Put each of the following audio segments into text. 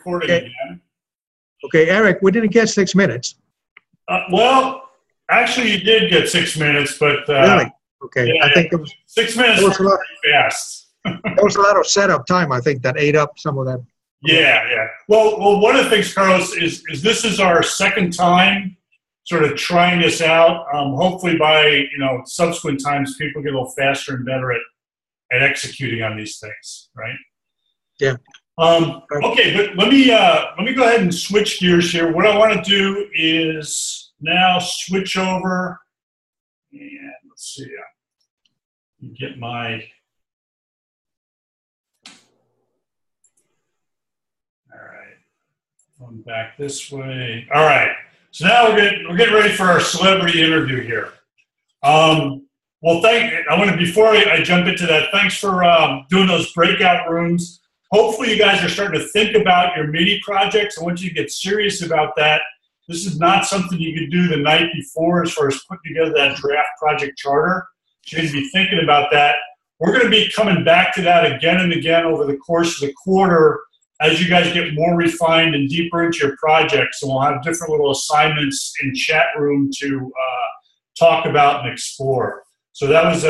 recording Okay. again. Okay, Eric, we didn't get 6 minutes. Well, actually, you did get 6 minutes, but Really? Okay. yeah, I think there was 6 minutes there was a lot. pretty fast. There was a lot of setup time, I think, that ate up some of that. Yeah. Well, one of the things, Carlos, is this is our second time sort of trying this out. Hopefully, by subsequent times, people get a little faster and better at executing on these things, right? Yeah. Okay, but let me go ahead and switch gears here. What I want to do is now switch over, and let's see. Get my. All right, going back this way. All right, so now we're getting ready for our celebrity interview here. Well, before I jump into that, thanks for doing those breakout rooms. Hopefully you guys are starting to think about your mini projects. I want you to get serious about that. This is not something you could do the night before as far as putting together that draft project charter. So you're going to be thinking about that. We're going to be coming back to that again and again over the course of the quarter as you guys get more refined and deeper into your projects. And we'll have different little assignments in chat room to talk about and explore. So that was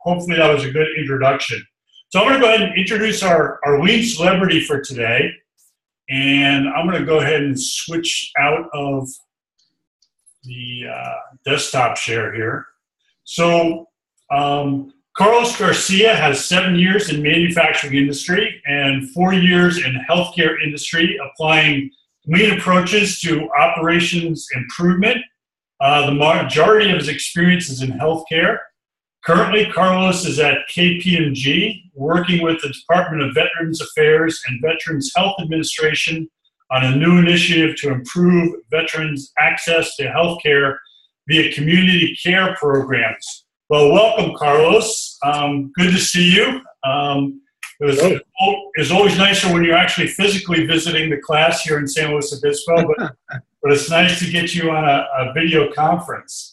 hopefully that was a good introduction. So I'm going to go ahead and introduce our lead celebrity for today. And I'm going to go ahead and switch out of the desktop share here. So Carlos Garcia has 7 years in manufacturing industry and 4 years in healthcare industry, applying lean approaches to operations improvement. The majority of his experience is in healthcare. Currently, Carlos is at KPMG, working with the Department of Veterans Affairs and Veterans Health Administration on a new initiative to improve veterans' access to health care via community care programs. Well, welcome, Carlos. Good to see you. It's always nicer when you're actually physically visiting the class here in San Luis Obispo, but it's nice to get you on a video conference.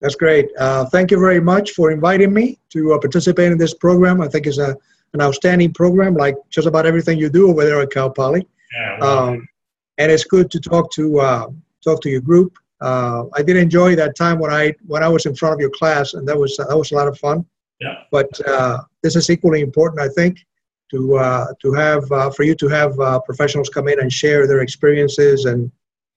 That's great. Thank you very much for inviting me to participate in this program. I think it's an outstanding program, like just about everything you do over there at Cal Poly. Yeah, well, and it's good to talk to your group. I did enjoy that time when I was in front of your class, and that was a lot of fun. Yeah. But this is equally important, I think, to have for you to have professionals come in and share their experiences and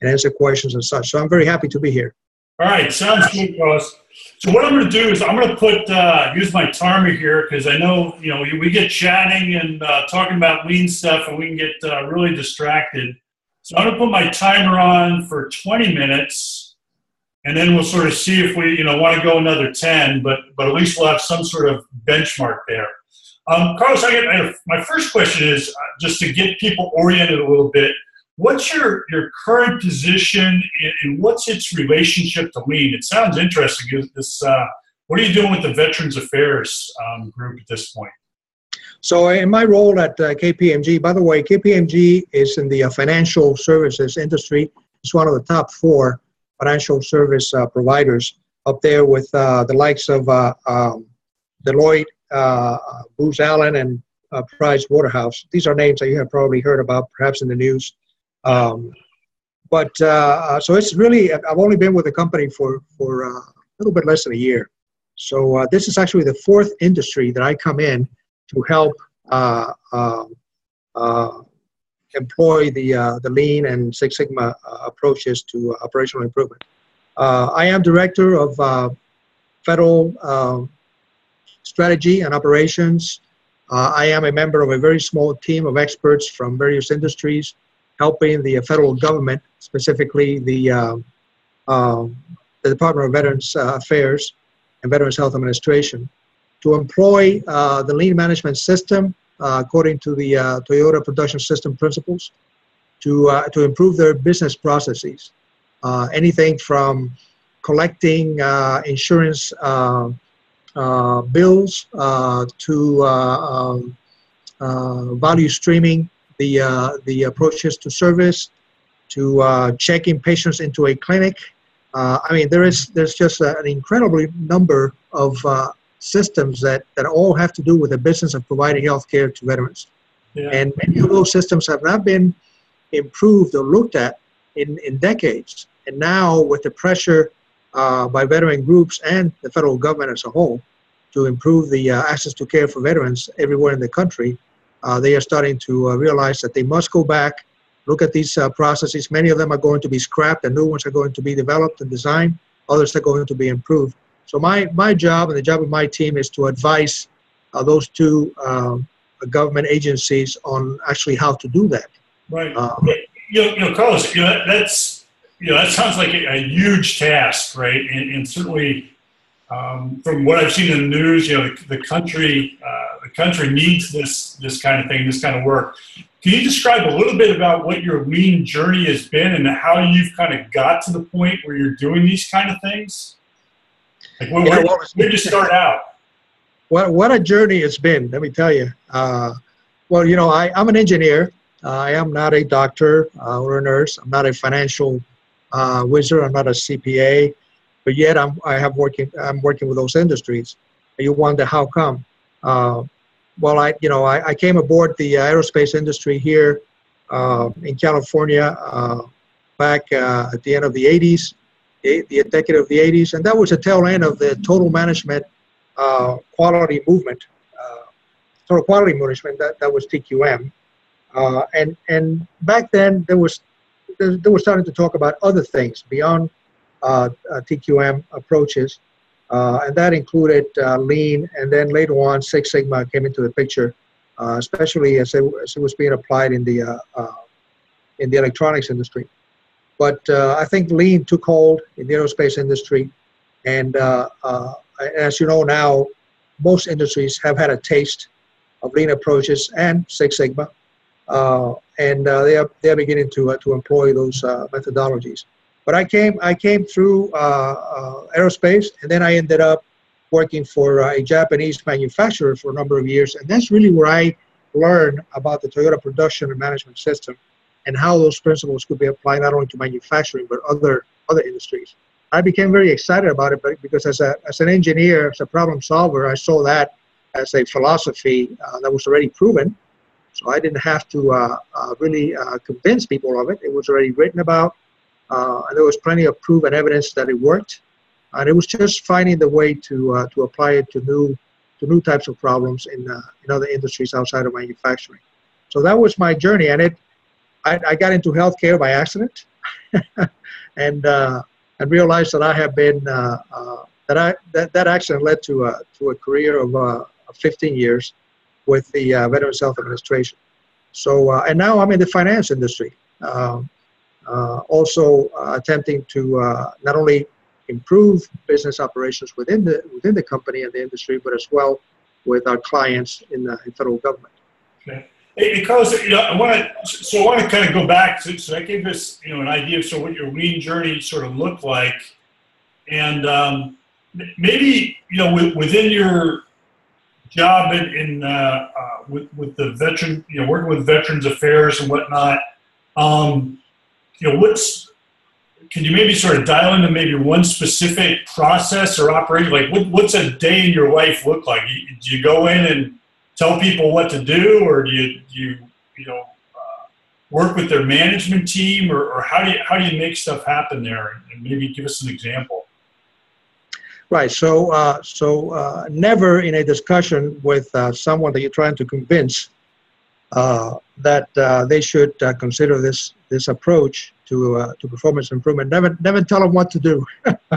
answer questions and such. So I'm very happy to be here. All right, sounds good, Carlos. So what I'm going to do is I'm going to put use my timer here because I know we get chatting and talking about lean stuff and we can get really distracted. So I'm going to put my timer on for 20 minutes, and then we'll sort of see if we want to go another 10, but at least we'll have some sort of benchmark there. Carlos, my first question is just to get people oriented a little bit. What's your current position and what's its relationship to lean? It sounds interesting. What are you doing with the Veterans Affairs group at this point? So in my role at KPMG, by the way, KPMG is in the financial services industry. It's one of the top 4 financial service providers up there with the likes of Deloitte, Booz Allen, and Price Waterhouse. These are names that you have probably heard about, perhaps in the news. So it's really, I've only been with the company for a little bit less than a year. So this is actually the 4th industry that I come in to help employ the Lean and Six Sigma approaches to operational improvement. I am director of federal strategy and operations. I am a member of a very small team of experts from various industries, helping the federal government, specifically the Department of Veterans Affairs and Veterans Health Administration, to employ the lean management system according to the Toyota Production System principles to improve their business processes. Anything from collecting insurance bills to value streaming the approaches to service, to checking patients into a clinic. I mean, there's just an incredibly number of systems that all have to do with the business of providing health care to veterans. Yeah. And many of those systems have not been improved or looked at in decades. And now with the pressure by veteran groups and the federal government as a whole to improve the access to care for veterans everywhere in the country, they are starting to realize that they must go back, look at these processes. Many of them are going to be scrapped, and new ones are going to be developed and designed. Others are going to be improved. So my job and the job of my team is to advise those two government agencies on actually how to do that. Right. Carlos, that sounds like a huge task, right? And certainly, from what I've seen in the news, the country needs this kind of thing, this kind of work. Can you describe a little bit about what your lean journey has been and how you've kind of got to the point where you're doing these kind of things? Like, where did you start out? What a journey it's been, let me tell you. Well, I'm an engineer. I am not a doctor or a nurse. I'm not a financial wizard. I'm not a CPA, but yet I'm working with those industries. You wonder how come? Well, I came aboard the aerospace industry here in California back at the end of the 80s, the decade of the 80s, and that was the tail end of the total management quality movement. Total quality management, that was TQM. And back then they were starting to talk about other things beyond TQM approaches, and that included lean, and then later on Six Sigma came into the picture, especially as it was being applied in the electronics industry. But I think lean took hold in the aerospace industry, and as you know now, most industries have had a taste of lean approaches and Six Sigma. And they are beginning to employ those methodologies. But I came through aerospace, and then I ended up working for a Japanese manufacturer for a number of years, and that's really where I learned about the Toyota production and management system and how those principles could be applied not only to manufacturing but other industries. I became very excited about it, because as an engineer, as a problem solver, I saw that as a philosophy that was already proven. So I didn't have to really convince people of it. It was already written about, and there was plenty of proof and evidence that it worked. And it was just finding the way to apply it to new types of problems in other industries outside of manufacturing. So that was my journey, and I got into healthcare by accident, and realized that I have been that accident led to a career of 15 years with the Veterans Health Administration. So, and now I'm in the finance industry, also attempting to not only improve business operations within the company and the industry, but as well with our clients in the federal government. Okay. Because I want to kind of go back to, so that gave us an idea of what your lean journey sort of looked like, and maybe within your job with the veteran, working with Veterans Affairs and whatnot, can you maybe sort of dial into maybe one specific process or operation? Like, what's a day in your life look like? Do you go in and tell people what to do, or do you work with their management team, or how do you make stuff happen there? And maybe give us an example. Right. So never in a discussion with someone that you're trying to convince that they should consider this approach to performance improvement. Never tell them what to do,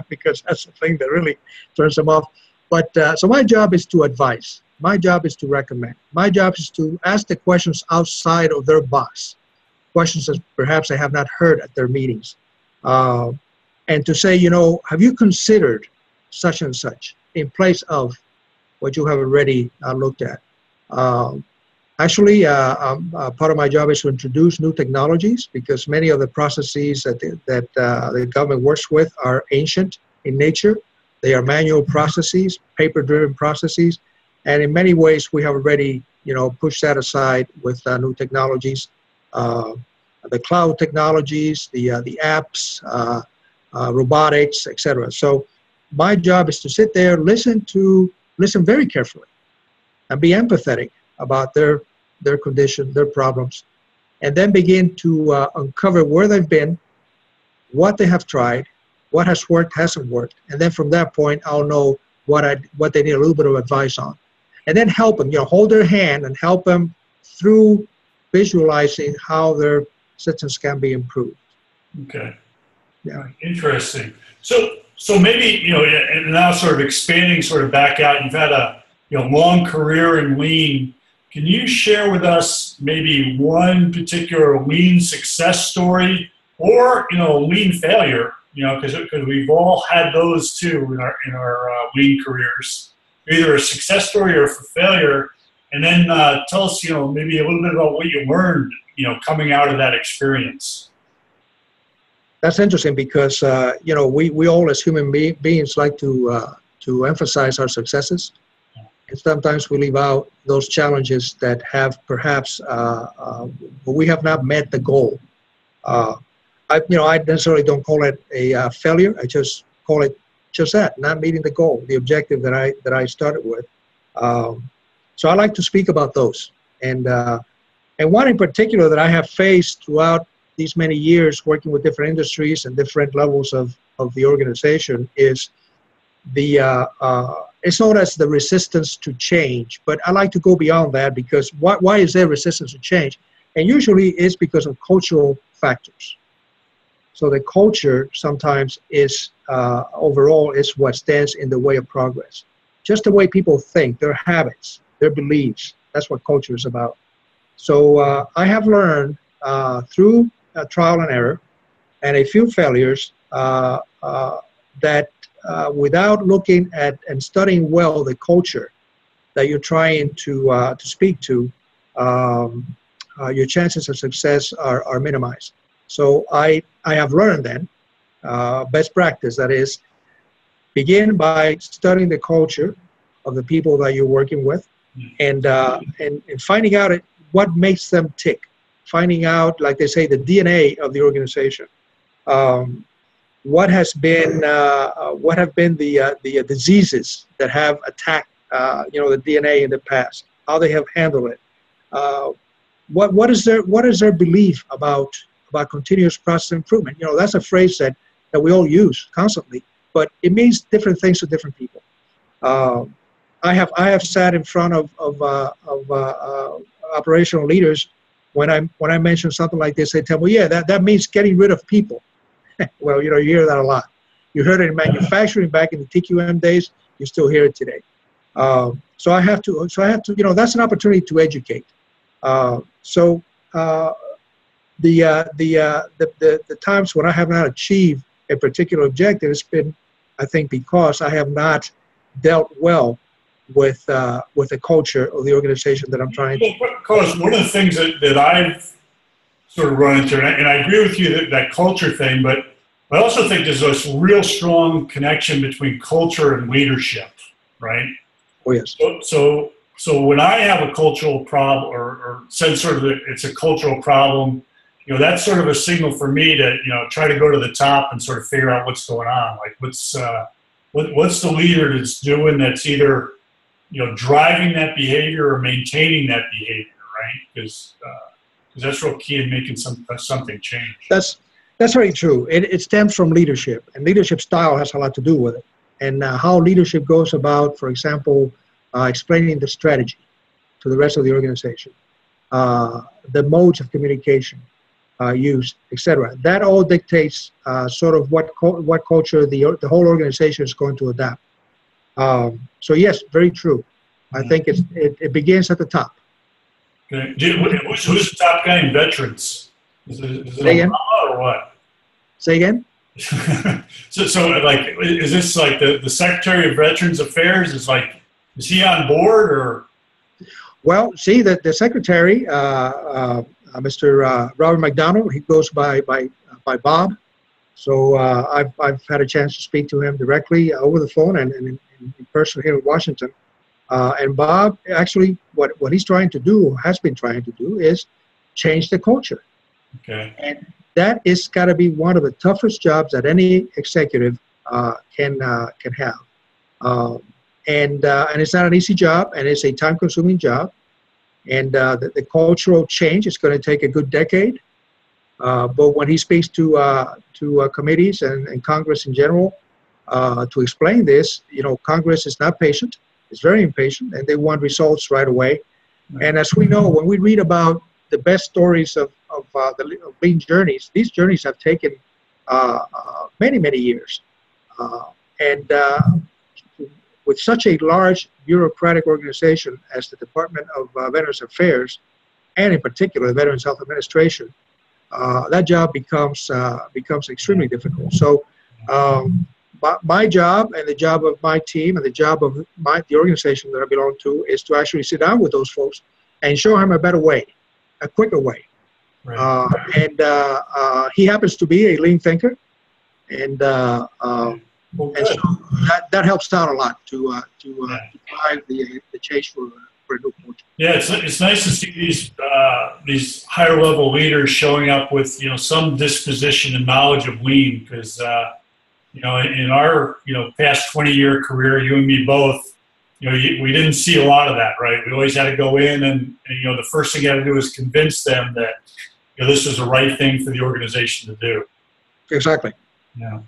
because that's the thing that really turns them off. But so my job is to advise. My job is to recommend. My job is to ask the questions outside of their box, questions that perhaps I have not heard at their meetings, and to say, have you considered such and such in place of what you have already looked at? Actually, part of my job is to introduce new technologies, because many of the processes that the government works with are ancient in nature. They are manual processes, paper-driven processes, and in many ways we have already pushed that aside with new technologies, the cloud technologies, the apps, robotics, etc. So my job is to sit there, listen very carefully, and be empathetic about their condition, their problems, and then begin to uncover where they've been, what they have tried, what has worked, hasn't worked, and then from that point, I'll know what they need a little bit of advice on, and then help them, hold their hand and help them through visualizing how their systems can be improved. Okay. Yeah. Interesting. So maybe, and now sort of expanding sort of back out, you've had a long career in lean. Can you share with us maybe one particular lean success story or, lean failure, because we've all had those too in our lean careers, either a success story or a failure. And then tell us, maybe a little bit about what you learned, coming out of that experience. That's interesting because, we all as human beings like to emphasize our successes. And sometimes we leave out those challenges that have perhaps, we have not met the goal. I necessarily don't call it a failure. I just call it just that, not meeting the goal, the objective that I started with. So I like to speak about those. And one in particular that I have faced throughout these many years working with different industries and different levels of the organization is it's known as the resistance to change, but I like to go beyond that because why is there resistance to change? And usually it's because of cultural factors. So the culture sometimes is, overall, is what stands in the way of progress. Just the way people think, their habits, their beliefs, that's what culture is about. So I have learned through trial and error and a few failures that without looking at and studying well the culture that you're trying to speak to, your chances of success are minimized. So I have learned then, best practice, that is, begin by studying the culture of the people that you're working with and finding out what makes them tick, finding out, like they say, the DNA of the organization. What have been the diseases that have attacked the DNA in the past? How they have handled it? What is their belief about continuous process improvement? That's a phrase that we all use constantly, but it means different things to different people. I have sat in front of operational leaders when I mention something like this. They tell me, yeah, that means getting rid of people. Well, you hear that a lot. You heard it in manufacturing back in the TQM days. You still hear it today. So I have to. That's an opportunity to educate. The times when I have not achieved a particular objective, it's been, I think, because I have not dealt well with the culture of the organization that I'm trying to. Because one of the things that I've sort of run into, and I agree with you that culture thing, but I also think there's this real strong connection between culture and leadership, right? Oh, yes. So when I have a cultural problem or sense sort of it's a cultural problem, that's sort of a signal for me to, try to go to the top and sort of figure out what's going on. Like what's the leader that's doing that's either, driving that behavior or maintaining that behavior, right? Because that's real key in making something change. That's very true. It stems from leadership, and leadership style has a lot to do with it. And how leadership goes about, for example, explaining the strategy to the rest of the organization, the modes of communication used, etc. That all dictates sort of what culture the whole organization is going to adapt. So yes, very true. I think it begins at the top. Okay. Who's the top guy in veterans? Is it Obama or what? Say again? so like, is this like the Secretary of Veterans Affairs is he on board or? Well, see, the Secretary, Mr. Robert McDonald, he goes by Bob. So I've had a chance to speak to him directly over the phone and in person here in Washington. And Bob, actually, what he's trying to do, or has been trying to do, is change the culture. Okay. And that is got to be one of the toughest jobs that any executive can have. And it's not an easy job, and it's a time-consuming job. And the cultural change is going to take a good decade. But when he speaks to committees and Congress in general to explain this, Congress is not patient. It's very impatient, and they want results right away. And as we know, when we read about the best stories of lean journeys, these journeys have taken many, many years. And with such a large bureaucratic organization as the Department of Veterans Affairs, and in particular the Veterans Health Administration, that job becomes extremely difficult. So my job and the job of my team and the job of the organization that I belong to is to actually sit down with those folks and show him a better way, a quicker way. Right. He happens to be a lean thinker, and so that helps out a lot to drive the change for a new culture. Yeah, it's nice to see these higher level leaders showing up with some disposition and knowledge of lean, because in our past 20-year career, you and me both, we didn't see a lot of that, right? We always had to go in and the first thing you had to do is convince them that this is the right thing for the organization to do. Exactly. Yeah.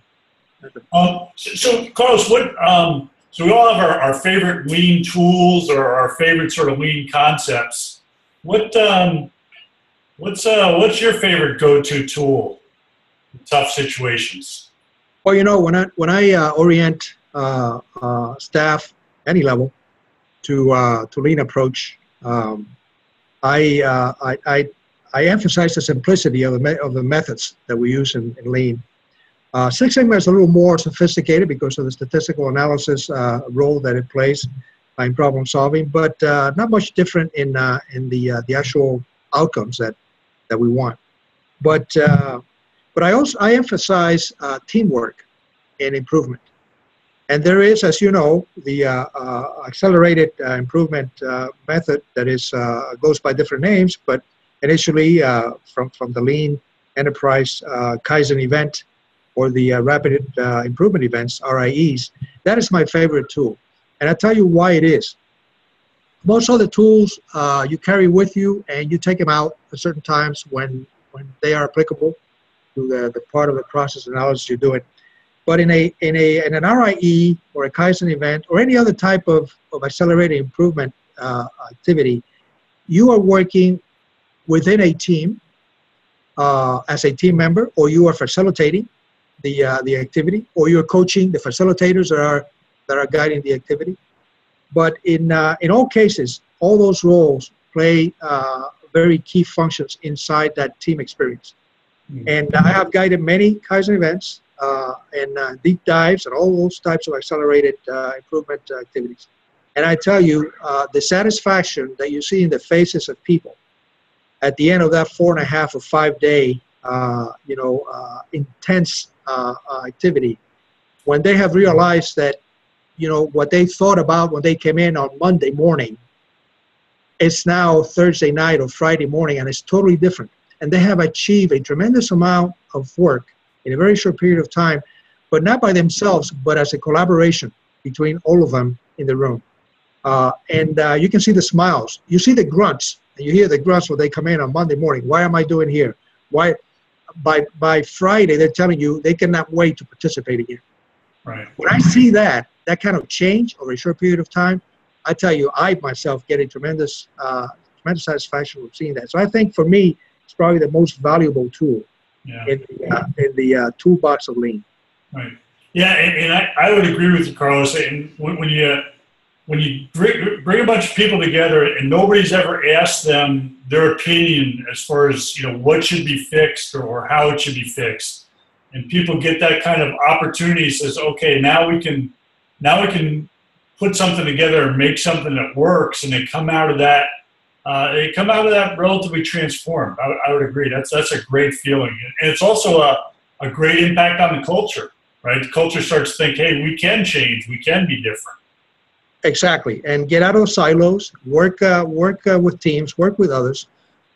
So Carlos, so we all have our favorite lean tools or our favorite sort of lean concepts. What's your favorite go-to tool in tough situations? Well, when I orient staff any level to lean approach, I emphasize the simplicity of the methods that we use in lean. Six Sigma is a little more sophisticated because of the statistical analysis role that it plays in problem solving, but not much different in the actual outcomes that we want. But I emphasize teamwork and improvement. And there is, as you know, the accelerated improvement method that is goes by different names, but initially from the Lean Enterprise Kaizen event, or the Rapid Improvement Events, RIEs, that is my favorite tool. And I'll tell you why it is. Most other tools you carry with you and you take them out at certain times when they are applicable to the part of the process analysis you're doing. But in an RIE or a Kaizen event or any other type of accelerated improvement activity, you are working within a team as a team member, or you are facilitating the activity, or you're coaching the facilitators that are guiding the activity. But in all cases, all those roles play very key functions inside that team experience. And I have guided many Kaizen events and deep dives and all those types of accelerated improvement activities. And I tell you, the satisfaction that you see in the faces of people at the end of that 4.5 or 5 day, intense activity, when they have realized that, what they thought about when they came in on Monday morning, it's now Thursday night or Friday morning, and it's totally different. And they have achieved a tremendous amount of work in a very short period of time, but not by themselves, but as a collaboration between all of them in the room. And you can see the smiles. You see the grunts, and you hear the grunts when they come in on Monday morning. Why am I doing here? Why? By Friday, they're telling you they cannot wait to participate again. Right. When I see that kind of change over a short period of time, I tell you, I myself get a tremendous satisfaction with seeing that. So I think for me, it's probably the most valuable tool in the toolbox of Lean. Right. Yeah, and I would agree with you, Carlos. And when you bring a bunch of people together and nobody's ever asked them their opinion as far as what should be fixed or how it should be fixed, and people get that kind of opportunity, says, okay, now we can put something together and make something that works, and they come out of that relatively transformed. I would agree. That's a great feeling, and it's also a great impact on the culture, right? The culture starts to think, hey, we can change, we can be different. Exactly, and get out of silos. Work with teams. Work with others.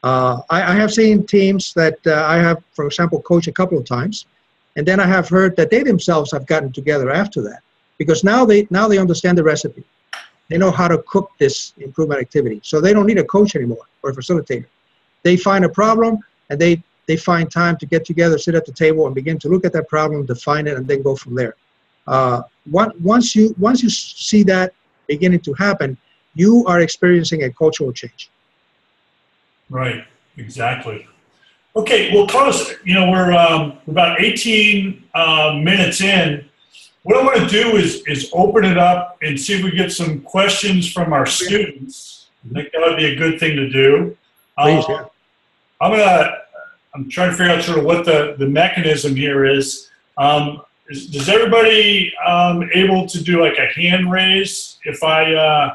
I have seen teams that I have, for example, coached a couple of times, and then I have heard that they themselves have gotten together after that, because now they understand the recipe. They know how to cook this improvement activity. So they don't need a coach anymore or a facilitator. They find a problem and they find time to get together, sit at the table, and begin to look at that problem, define it, and then go from there. Once you see that beginning to happen, you are experiencing a cultural change. Right, exactly. Okay, well, Carlos, we're about 18 minutes in. What I want to do is open it up and see if we get some questions from our students. I think that would be a good thing to do. Please, yeah. I'm trying to figure out sort of what the mechanism here is. Is everybody able to do like a hand raise if I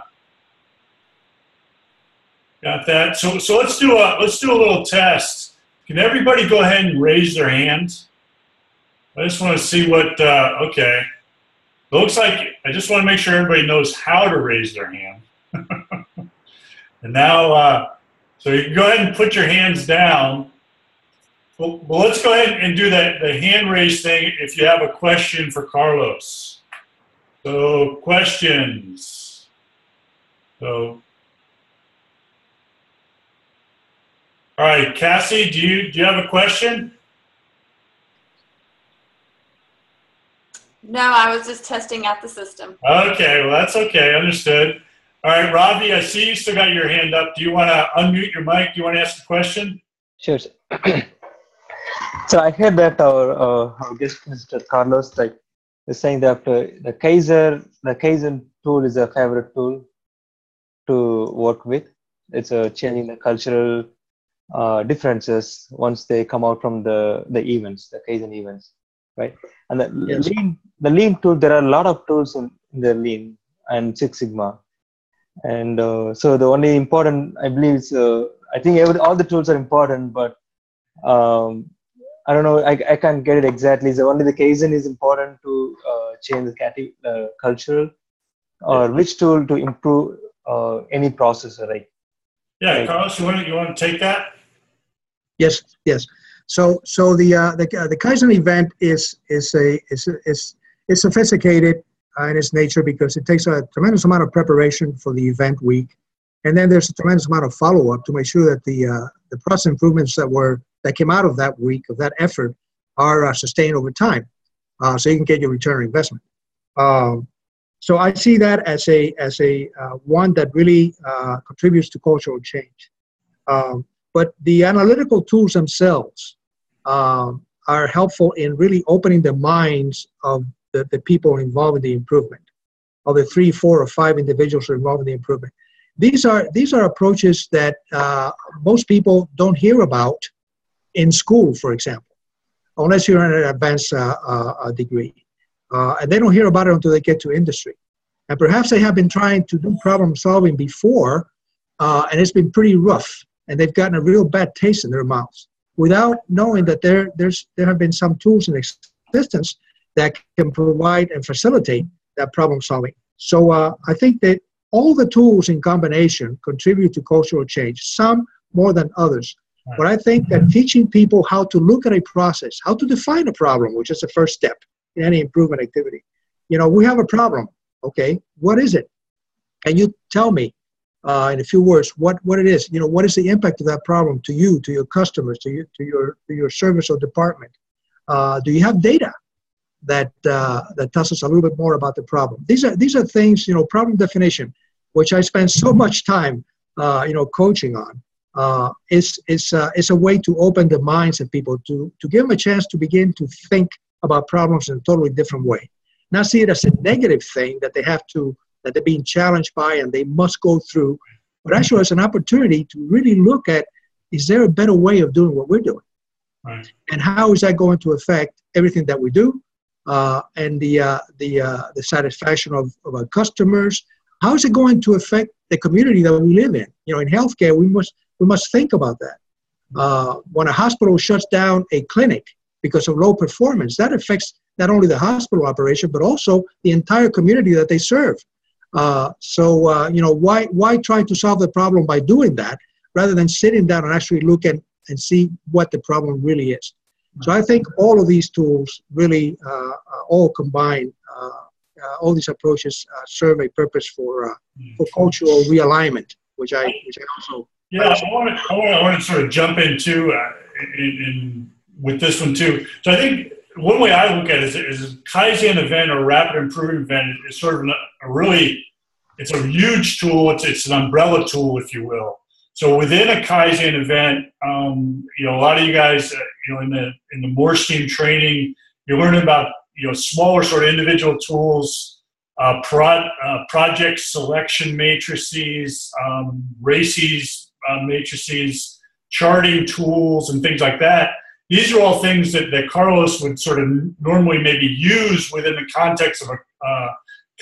got that? So let's do a little test. Can everybody go ahead and raise their hand? I just want to see what. Okay, it looks like I just want to make sure everybody knows how to raise their hand. And now, so you can go ahead and put your hands down. Well, let's go ahead and do the hand raise thing if you have a question for Carlos. So questions. So, all right, Cassie, do you have a question? No, I was just testing out the system. Okay, well, that's okay. Understood. All right, Ravi, I see you still got your hand up. Do you want to unmute your mic? Do you want to ask a question? Sure. So I heard that our guest, Mr. Carlos, is saying that the Kaizen tool is a favorite tool to work with. It's changing the cultural differences once they come out from the events, the Kaizen events, right? And the lean tool, there are a lot of tools in the lean and Six Sigma. And so the only important, I believe, is I think all the tools are important, but I don't know, I can't get it exactly. So only the Kaizen is important to change the cultural, or which tool to improve any process, right? Yeah, Carlos, you want to take that? Yes. So the Kaizen event is sophisticated in its nature because it takes a tremendous amount of preparation for the event week, and then there's a tremendous amount of follow-up to make sure that the process improvements that came out of that week, of that effort, are sustained over time, so you can get your return on investment. So I see that as a one that really contributes to cultural change. But the analytical tools themselves are helpful in really opening the minds of the people involved in the improvement, of the 3, 4, or 5 individuals who are involved in the improvement. These are approaches that most people don't hear about in school, for example, unless you're in an advanced degree. And they don't hear about it until they get to industry. And perhaps they have been trying to do problem solving before, and it's been pretty rough, and they've gotten a real bad taste in their mouths without knowing that there have been some tools in existence that can provide and facilitate that problem solving. So I think that all the tools in combination contribute to cultural change, some more than others. Right. But I think that teaching people how to look at a process, how to define a problem, which is the first step in any improvement activity. We have a problem. Okay, what is it? Can you tell me in a few words what it is? What is the impact of that problem to you, to your customers, to your service or department? Do you have data that tells us a little bit more about the problem? These are things, problem definition, which I spend so much time, coaching on. It's a way to open the minds of people, to give them a chance to begin to think about problems in a totally different way. Not see it as a negative thing that they're being challenged by and they must go through, but actually as an opportunity to really look at, is there a better way of doing what we're doing? Right. And how is that going to affect everything that we do, and the satisfaction of our customers? How is it going to affect the community that we live in? In healthcare, we must think about that. When a hospital shuts down a clinic because of low performance, that affects not only the hospital operation, but also the entire community that they serve. So why try to solve the problem by doing that rather than sitting down and actually look and see what the problem really is? So I think all of these tools really all combine all these approaches serve a purpose for cultural realignment, which I also. Yeah, I want to sort of jump into with this one too. So I think one way I look at it is a Kaizen event or rapid improvement event is sort of it's a huge tool. It's an umbrella tool, if you will. So within a Kaizen event, a lot of you guys, in the Morse team training, you're learning about smaller sort of individual tools, project selection matrices, RACES matrices, charting tools, and things like that. These are all things that Carlos would sort of normally maybe use within the context of a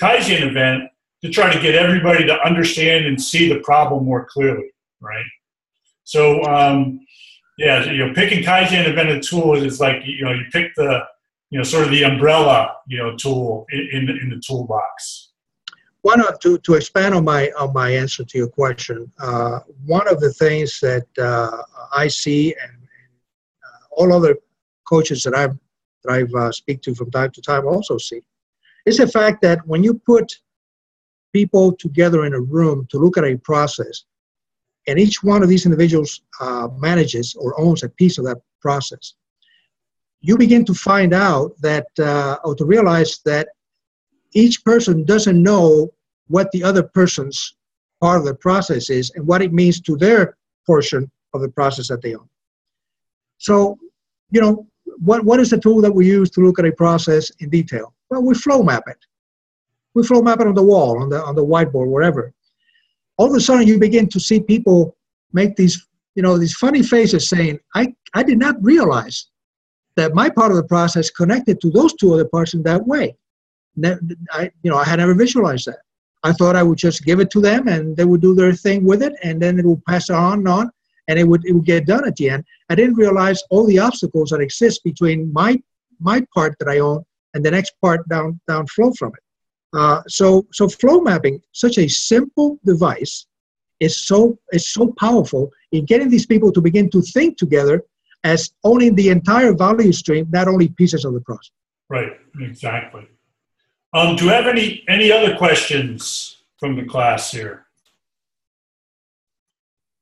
Kaizen event to try to get everybody to understand and see the problem more clearly, right? So, picking Kaizen event and tools is like, you pick the, sort of the umbrella, tool in the toolbox. Why not to expand on my answer to your question? One of the things that I see and all other coaches that I've speak to from time to time also see is the fact that when you put people together in a room to look at a process, and each one of these individuals manages or owns a piece of that process, you begin to find out that, or to realize that each person doesn't know what the other person's part of the process is and what it means to their portion of the process that they own. So, what is the tool that we use to look at a process in detail? Well, we flow map it. We flow map it on the wall, on the whiteboard, wherever. All of a sudden, you begin to see people make these funny faces saying, I did not realize that my part of the process connected to those two other parts in that way. I had never visualized that. I thought I would just give it to them and they would do their thing with it, and then it would pass on and on, and it would get done at the end. I didn't realize all the obstacles that exist between my part that I own and the next part down flow from it. So flow mapping, such a simple device, is so powerful in getting these people to begin to think together as owning the entire value stream, not only pieces of the process. Right, exactly. Do you have any other questions from the class here?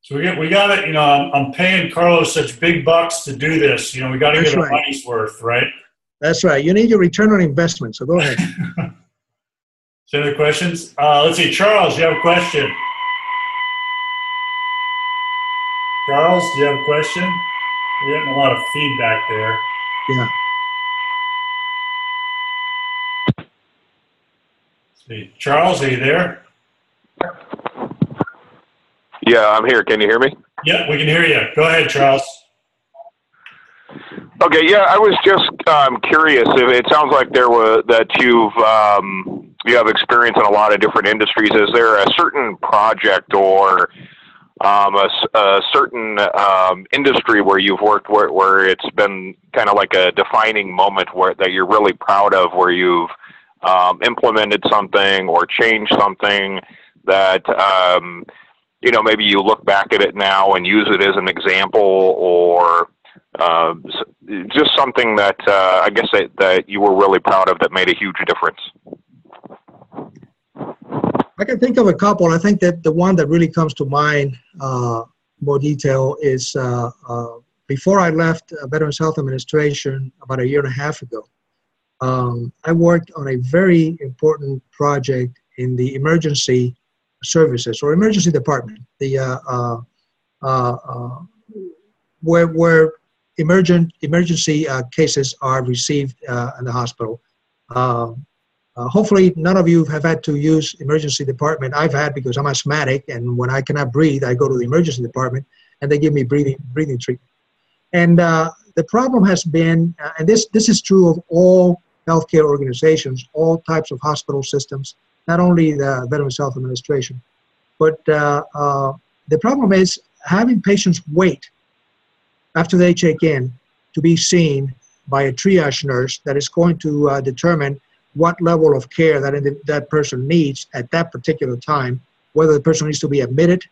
So we got it. I'm paying Carlos such big bucks to do this. We got to get our money's worth, right? That's right. You need your return on investment. So go ahead. Any other questions? Let's see, Charles, you have a question? Charles, do you have a question? We're getting a lot of feedback there. Yeah. See, Charles, are you there? Yeah, I'm here. Can you hear me? Yeah, we can hear you. Go ahead, Charles. Okay. Yeah, I was just curious. If it sounds like you have experience in a lot of different industries. Is there a certain project or a certain industry where you've worked where it's been kind of like a defining moment that you're really proud of, where you've implemented something or changed something that maybe you look back at it now and use it as an example, or just something that I guess that you were really proud of that made a huge difference? I can think of a couple. I think that the one that really comes to mind more detail is before I left Veterans Health Administration about 1.5 years ago. I worked on a very important project in the emergency services or emergency department, where emergency cases are received in the hospital. Hopefully none of you have had to use emergency department. I've had, because I'm asthmatic, and when I cannot breathe, I go to the emergency department and they give me breathing treatment. And the problem has been, and this is true of all healthcare organizations, all types of hospital systems, not only the Veterans Health Administration, but the problem is having patients wait after they check in to be seen by a triage nurse that is going to determine what level of care that person needs at that particular time, whether the person needs to be admitted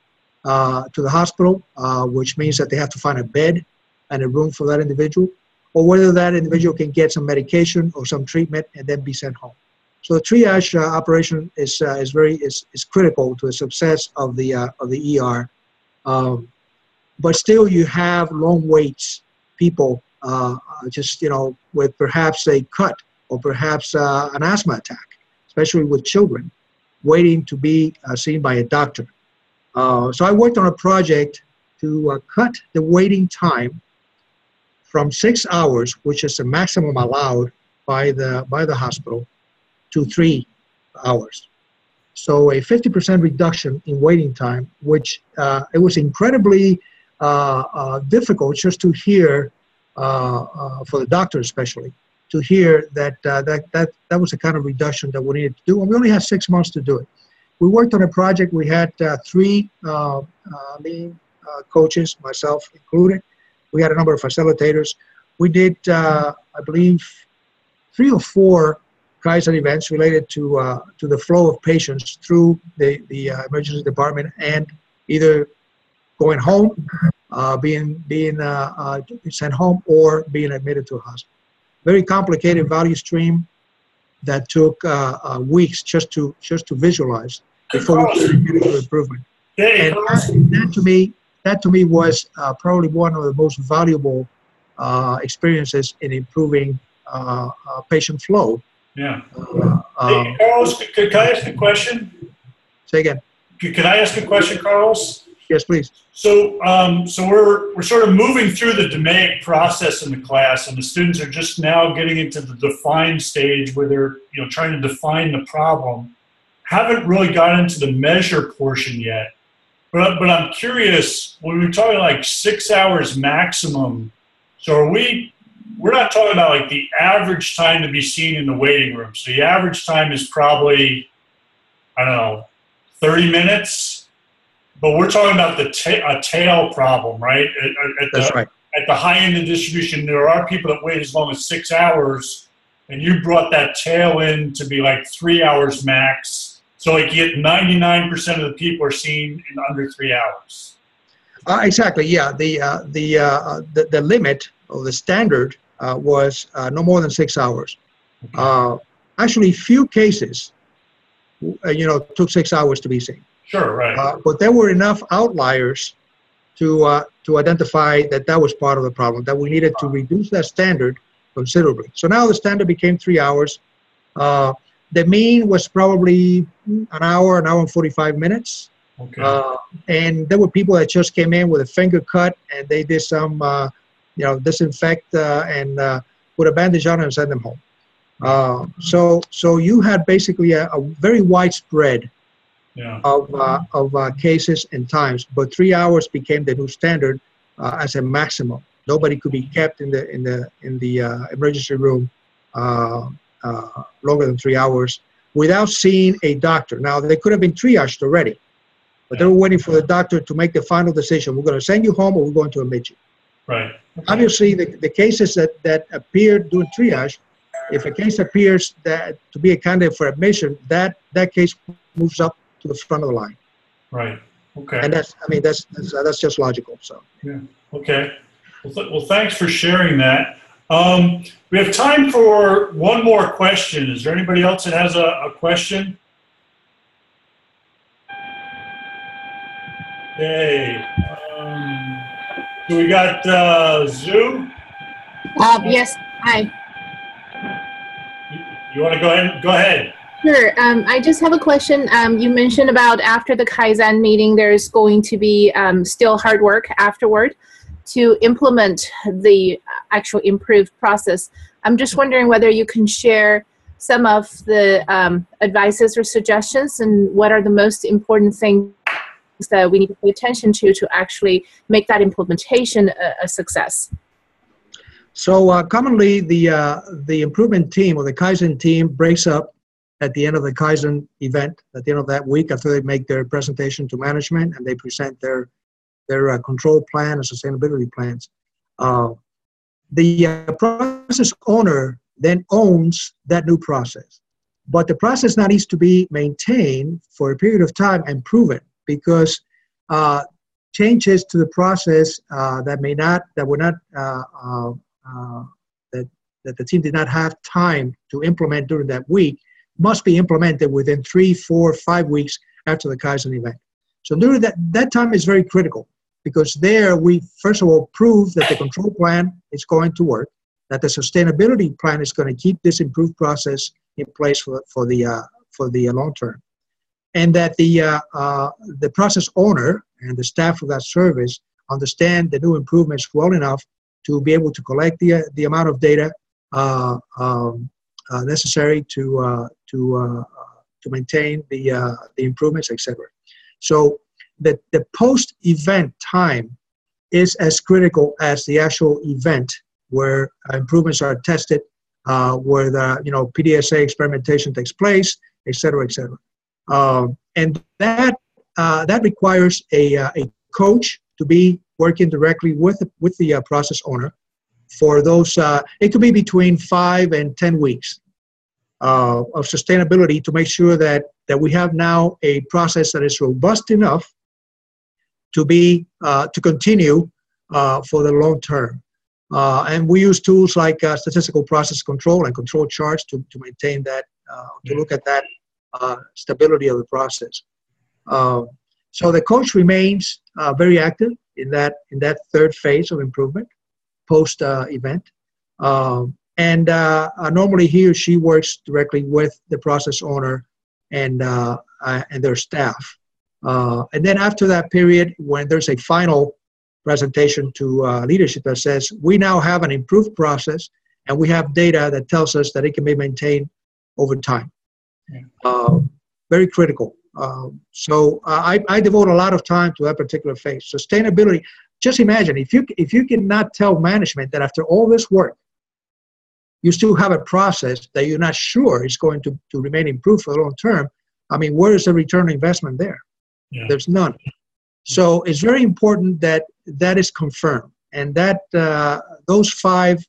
to the hospital, which means that they have to find a bed and a room for that individual, or whether that individual can get some medication or some treatment and then be sent home. So the triage operation is critical to the success of the ER. But still, you have long waits. People just with perhaps a cut or perhaps an asthma attack, especially with children, waiting to be seen by a doctor. So I worked on a project to cut the waiting time from 6 hours, which is the maximum allowed by the hospital, to 3 hours. So a 50% reduction in waiting time, which it was incredibly difficult just to hear, for the doctor especially, to hear that was the kind of reduction that we needed to do. And we only had 6 months to do it. We worked on a project. We had 3 lean coaches, myself included. We had a number of facilitators. We did, I believe, 3 or 4 Kaizen events related to the flow of patients through the emergency department and either going home, being sent home, or being admitted to a hospital. Very complicated value stream that took weeks just to visualize before we could get into improvement. And that to me was probably one of the most valuable experiences in improving patient flow. Yeah. Hey, Carlos, could I ask a question? Say again. Could I ask a question, Carlos? Yes, please. So, we're sort of moving through the DMAIC process in the class, and the students are just now getting into the define stage where they're trying to define the problem. Haven't really gotten into the measure portion yet, but I'm curious, when we're talking like 6 hours maximum, so we're not talking about like the average time to be seen in the waiting room. So the average time is probably, I don't know, 30 minutes. But we're talking about a tail problem, right? That's right. At the high end of distribution, there are people that wait as long as 6 hours, and you brought that tail in to be like 3 hours max. So like you get 99% of the people are seen in under 3 hours. Exactly. Yeah. The limit or the standard was no more than 6 hours. Okay. Actually, few cases, took 6 hours to be seen. Sure, right. But there were enough outliers to identify that was part of the problem, that we needed to reduce that standard considerably. So now the standard became 3 hours. The mean was probably an hour and 45 minutes. Okay. And there were people that just came in with a finger cut, and they did some, disinfect and put a bandage on and send them home. So you had basically a very widespread of cases and times, but 3 hours became the new standard as a maximum. Nobody could be kept in the emergency room longer than 3 hours without seeing a doctor. Now, they could have been triaged already, but they were waiting for the doctor to make the final decision. We're going to send you home, or we're going to admit you. Right. Okay. Obviously, the cases that appeared during triage, if a case appears that to be a candidate for admission, that case moves up to the front of the line. Right. Okay. And that's just logical. So. Yeah. Okay. Well, thanks for sharing that. We have time for one more question. Is there anybody else that has a question? Okay. So we got Zoo. Yes. Hi. You want to go ahead? Go ahead. Sure. I just have a question. You mentioned about after the Kaizen meeting, there's going to be still hard work afterward to implement the actual improved process. I'm just wondering whether you can share some of the advices or suggestions, and what are the most important things that we need to pay attention to actually make that implementation a success. So commonly the improvement team or the Kaizen team breaks up at the end of the Kaizen event, at the end of that week, after they make their presentation to management and they present their control plan and sustainability plans. The process owner then owns that new process. But the process now needs to be maintained for a period of time and proven, because changes to the process that the team did not have time to implement during that week must be implemented within 3, 4, 5 weeks after the Kaizen event. So during that time is very critical, because there we, first of all, prove that the control plan is going to work, that the sustainability plan is going to keep this improved process in place for the long term, and that the process owner and the staff of that service understand the new improvements well enough to be able to collect the amount of data necessary to maintain the improvements, etc. So the post-event time is as critical as the actual event where improvements are tested, where the PDSA experimentation takes place, etc., etc. And that requires a coach to be working directly with the process owner for those. It could be between 5 and 10 weeks of sustainability to make sure that we have now a process that is robust enough to be to continue for the long term. And we use tools like statistical process control and control charts to maintain that, to look at that stability of the process. So the coach remains very active in that third phase of improvement post event. And normally he or she works directly with the process owner and their staff. And then after that period, when there's a final presentation to leadership that says, we now have an improved process and we have data that tells us that it can be maintained over time. Very critical. So I devote a lot of time to that particular phase. Sustainability, just imagine, if you cannot tell management that after all this work, you still have a process that you're not sure is going to remain improved for the long term, I mean, where is the return on investment there? Yeah. There's none. So it's very important that that is confirmed, and that those 5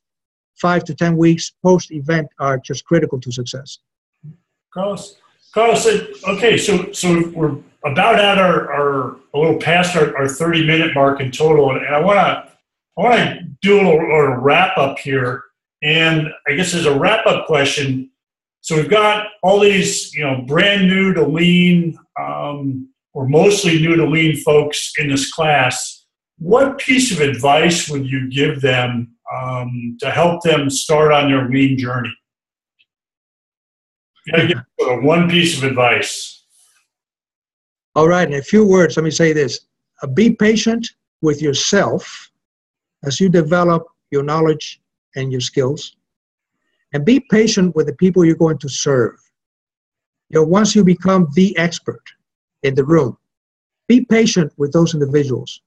to 10 weeks post-event are just critical to success. Carlos, okay, so we're about at a little past our 30-minute mark in total, and I want to do a little wrap up here. And I guess as a wrap up question, so we've got all these brand new to lean or mostly new to lean folks in this class. What piece of advice would you give them to help them start on their lean journey? You gotta give one piece of advice. All right, in a few words, let me say this. Be patient with yourself as you develop your knowledge and your skills. And be patient with the people you're going to serve. Once you become the expert in the room, be patient with those individuals.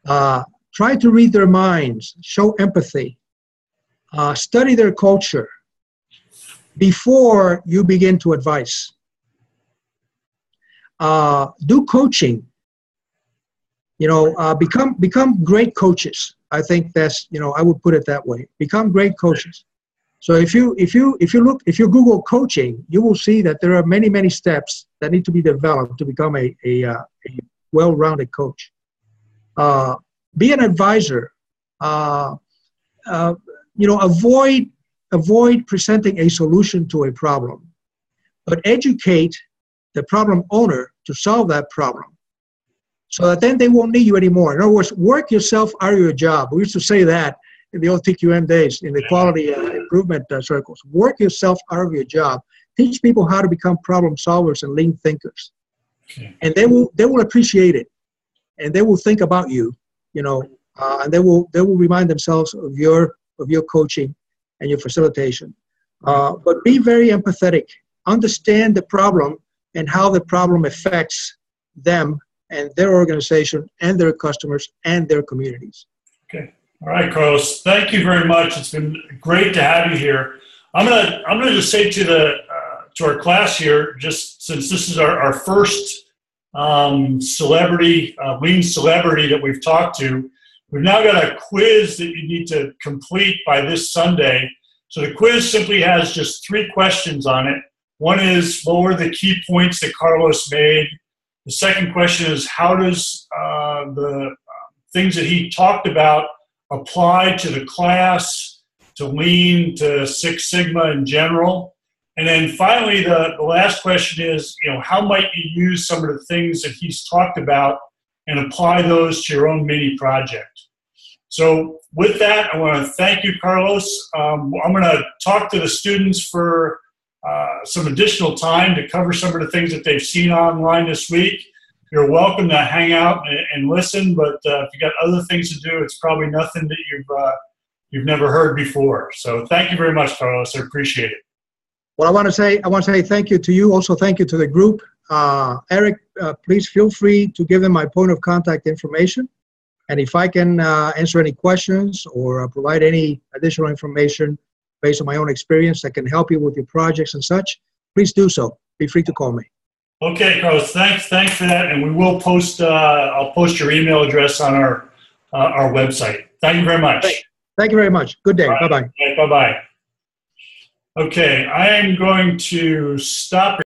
Try to read their minds, show empathy, study their culture before you begin to advise. Do coaching. Become great coaches. I think that's, I would put it that way. Become great coaches. So if you Google coaching, you will see that there are many steps that need to be developed to become a well-rounded coach. Be an advisor. Avoid presenting a solution to a problem, but educate the problem owner to solve that problem, so that then they won't need you anymore. In other words, work yourself out of your job. We used to say that in the old TQM days, in the quality improvement circles. Work yourself out of your job. Teach people how to become problem solvers and lean thinkers. Okay. And they will appreciate it, and they will think about you, and they will remind themselves of your coaching and your facilitation. But be very empathetic. Understand the problem and how the problem affects them and their organization and their customers and their communities. Okay. All right, Carlos. Thank you very much. It's been great to have you here. I'm gonna just say to our class here, just since this is our first celebrity, lean celebrity that we've talked to, we've now got a quiz that you need to complete by this Sunday. So the quiz simply has just 3 questions on it. One is, what were the key points that Carlos made? The second question is, how does the things that he talked about apply to the class, to Lean, to Six Sigma in general? And then finally, the last question is, how might you use some of the things that he's talked about and apply those to your own mini project? So with that, I want to thank you, Carlos. I'm going to talk to the students for some additional time to cover some of the things that they've seen online this week. You're welcome to hang out and listen, but if you got other things to do, it's probably nothing that you've never heard before. So thank you very much, Carlos. I appreciate it. Well, I want to say thank you to you. Also, thank you to the group. Eric, please feel free to give them my point of contact information. And if I can answer any questions or provide any additional information based on my own experience that can help you with your projects and such, please do so. Be free to call me. Okay, Carlos. Thanks for that. And we will post. I'll post your email address on our website. Thank you very much. Thank you very much. Good day. Right. Bye-bye. Bye-bye. Okay, I am going to stop